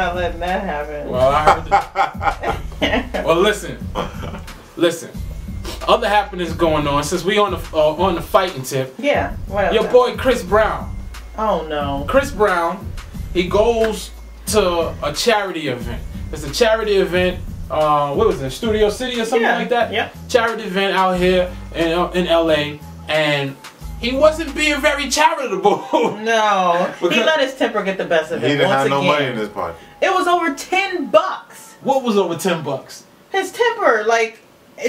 Not letting that happen. Well, I heard well, listen. Other happenings going on since we on the fighting tip. Yeah. What else? Your boy Chris Brown. Oh no. Chris Brown, he goes to a charity event. It's a charity event. What was it? Studio City or something like that? Yeah. Charity event out here in LA, and he wasn't being very charitable. No. He let his temper get the best of him. He didn't have no money in his pocket. It was over $10. What was over $10? His temper,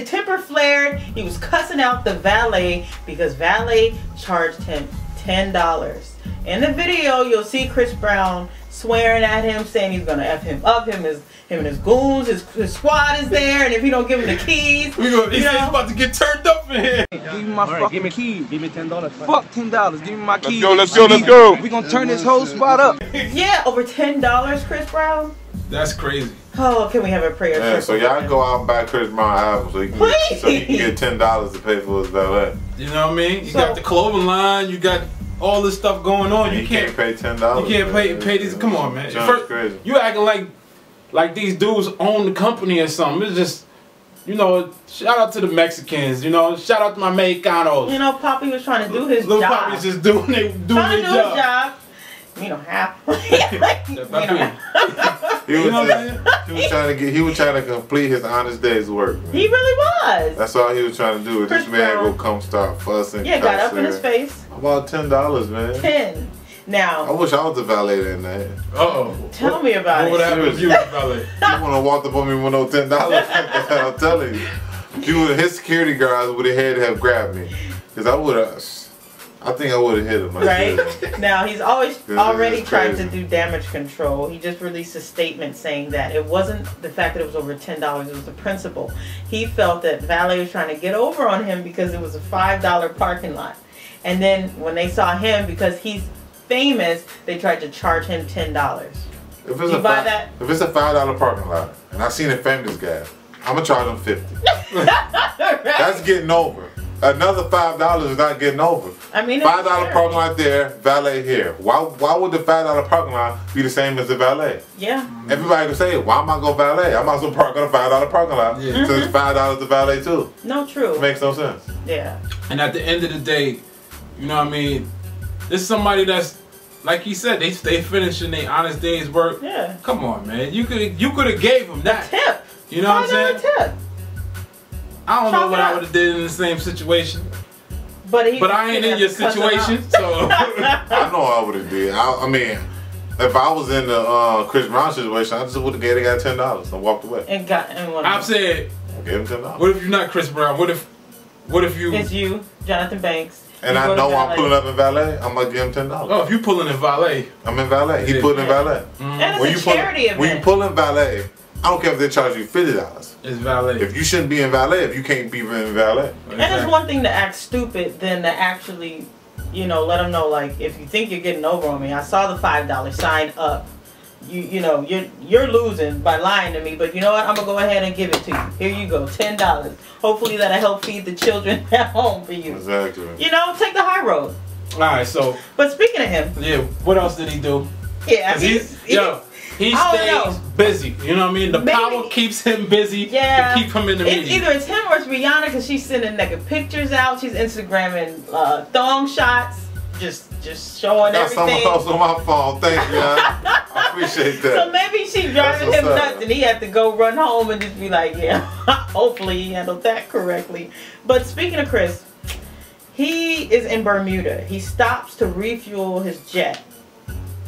temper flared. He was cussing out the valet because valet charged him $10. In the video, you'll see Chris Brown swearing at him, saying he's gonna F him up. Him and his goons, his squad is there, and if he don't give him the keys, he said he's about to get turned up in here. Give me my fucking keys. Give me $10. Fuck $10. Give me my keys. Let's go. We gonna turn this whole spot up. Yeah, over $10, Chris Brown. That's crazy. Oh, can we have a prayer? Yeah, so y'all go out and buy Chris Brown album so he can get $10 to pay for his valet. You know what I mean? You got the clothing line. You got all this stuff going on. You can't pay $10. You can't pay these. Come on, man. First, crazy. You acting like these dudes own the company or something. It's just, you know, shout out to the Mexicans. You know, shout out to my Mexicanos. You know, Poppy was trying to do his Little job. Poppy's just doing their job. You know, half. He was trying to complete his honest day's work. Man. He really was. That's all he was trying to do. This man go come start fussing. Yeah, got up in his face. About $10, man. 10. Now. I wish I was the valet that night. Tell me about it. What would happen if you was the valet? You want to walk up on me with no $10? I'm telling you. His security guards would have had to have grabbed me, because I think I would have hit him. Right? Now, he's already tried to do damage control. He just released a statement saying that it wasn't the fact that it was over $10, it was the principle. He felt that valet was trying to get over on him because it was a $5 parking lot. And then when they saw him, because he's famous, they tried to charge him $10. If it's a $5 parking lot, and I seen a famous guy, I'm going to charge him $50. Right. That's getting over. Another $5 is not getting over. I mean, $5 parking lot there, valet here. Why would the $5 parking lot be the same as the valet? Yeah. Everybody can say, why am I going to valet? I might as well park on a $5 parking lot. Yeah. So it's $5 to valet too. No, true. It makes no sense. Yeah. And at the end of the day, you know what I mean? This is somebody that's, like he said, they finishing their honest day's work. Yeah. Come on, man. You could have gave him that. A tip. You know what I'm saying? Tip. I don't know what I would have did in the same situation. But I ain't in your situation, so I know I would have did. I mean, if I was in the Chris Brown situation, I just would have gave the guy $10 and walked away. I've said, I gave him $10. What if you're not Chris Brown? What if you? It's you, Jonathan Banks. And I know I'm pulling up in valet. I'm gonna give him $10. Oh, if you pulling in valet, I'm in valet. He pulling in valet. And it's a charity event. When you pull in valet, I don't care if they charge you $50. It's valet. If you shouldn't be in valet, if you can't be in valet. Exactly. And it's one thing to act stupid than to actually, you know, let them know, like, if you think you're getting over on me, I saw the $5, sign up. You know, you're losing by lying to me, but you know what? I'm gonna go ahead and give it to you. Here you go, $10. Hopefully that'll help feed the children at home for you. Exactly. You know, take the high road. All right, so. But speaking of him. Yeah. What else did he do? Yeah. He stays busy. You know what I mean? The power keeps him busy. Yeah. To keep him in the media. Either it's him or it's Rihanna, because she's sending naked pictures out. She's Instagramming thong shots. Just showing everything. That's someone else on my phone. Thank you. I appreciate that. So maybe she's driving him nuts and he had to go run home and just be like, yeah, hopefully he handled that correctly. But speaking of Chris, he is in Bermuda. He stops to refuel his jet.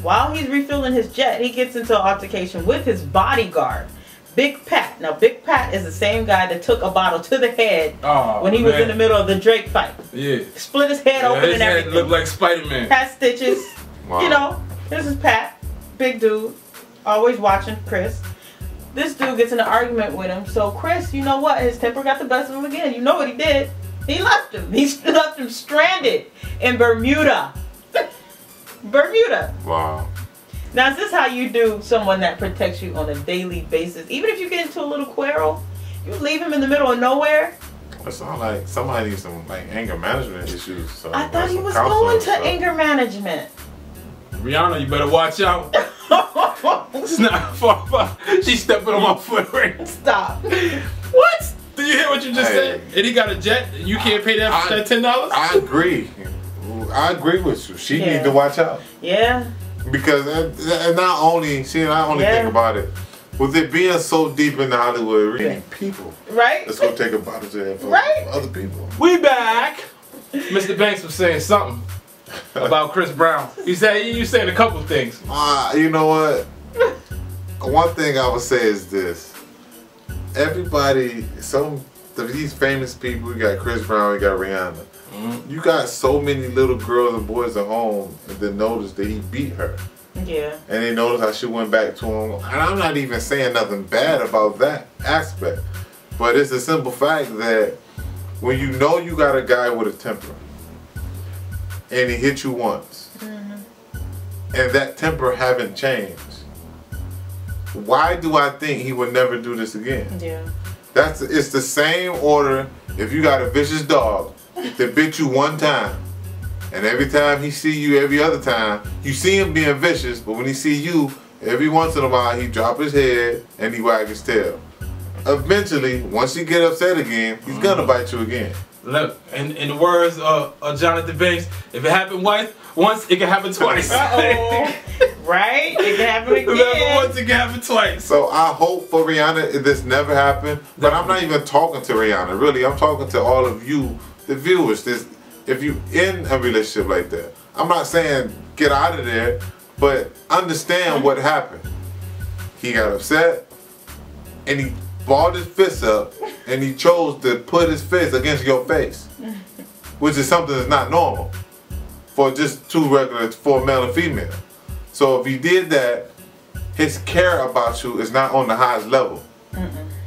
While he's refueling his jet, he gets into an altercation with his bodyguard, Big Pat. Now, Big Pat is the same guy that took a bottle to the head when he was in the middle of the Drake fight. Yeah. Split his head open and everything. His head looked like Spider-Man. Had stitches. Wow. You know, this is Pat. Big dude. Always watching Chris. This dude gets in an argument with him. So Chris, you know what? His temper got the best of him again. You know what he did? He left him. He left him stranded in Bermuda. Bermuda. Wow. Now, is this how you do someone that protects you on a daily basis? Even if you get into a little quarrel, you leave him in the middle of nowhere? It sounds like somebody needs some anger management issues. So I thought he was going to anger management. Rihanna, you better watch out. It's not far. She's stepping on my foot right. Stop. What? Did you hear what you just said? And he got a jet. And you can't pay that $10. I agree. I agree with you. She needs to watch out. Yeah. Because not only think about it. With it being so deep into Hollywood, really people. Right. Let's go take a bottle to for other people. We back. Mr. Banks was saying something about Chris Brown. You saying a couple things. You know what? One thing I would say is this. Everybody, these famous people, we got Chris Brown, we got Rihanna. You got so many little girls and boys at home that noticed that he beat her. Yeah. And they noticed how she went back to him. And I'm not even saying nothing bad about that aspect. But it's a simple fact that when you know you got a guy with a temper and he hit you once and that temper haven't changed, why do I think he would never do this again? Yeah. It's the same order if you got a vicious dog that bit you one time. And every time he see you, every other time, you see him being vicious, but when he see you, every once in a while, he drop his head and he wag his tail. Eventually, once he get upset again, he's gonna bite you again. Look, in the words of Jonathan Banks, if it happened once, it can happen twice. Right? It can happen again. If it happened once, it can happen twice. So I hope for Rihanna this never happened, but I'm not even talking to Rihanna, really. I'm talking to all of you, the viewers. If you in a relationship like that, I'm not saying get out of there, but understand what happened. He got upset, and he balled his fist up, and he chose to put his fist against your face, which is something that's not normal for just for a male and female. So if he did that, his care about you is not on the highest level.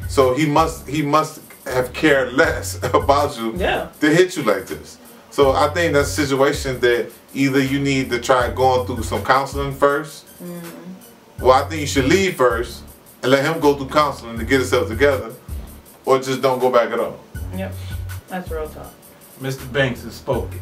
So he must have cared less about you to hit you like this. So I think that's a situation that either you need to try going through some counseling first. Well, I think you should leave first and let him go through counseling to get himself together, or just don't go back at all. Yep, that's real talk. Mr. Banks has spoken.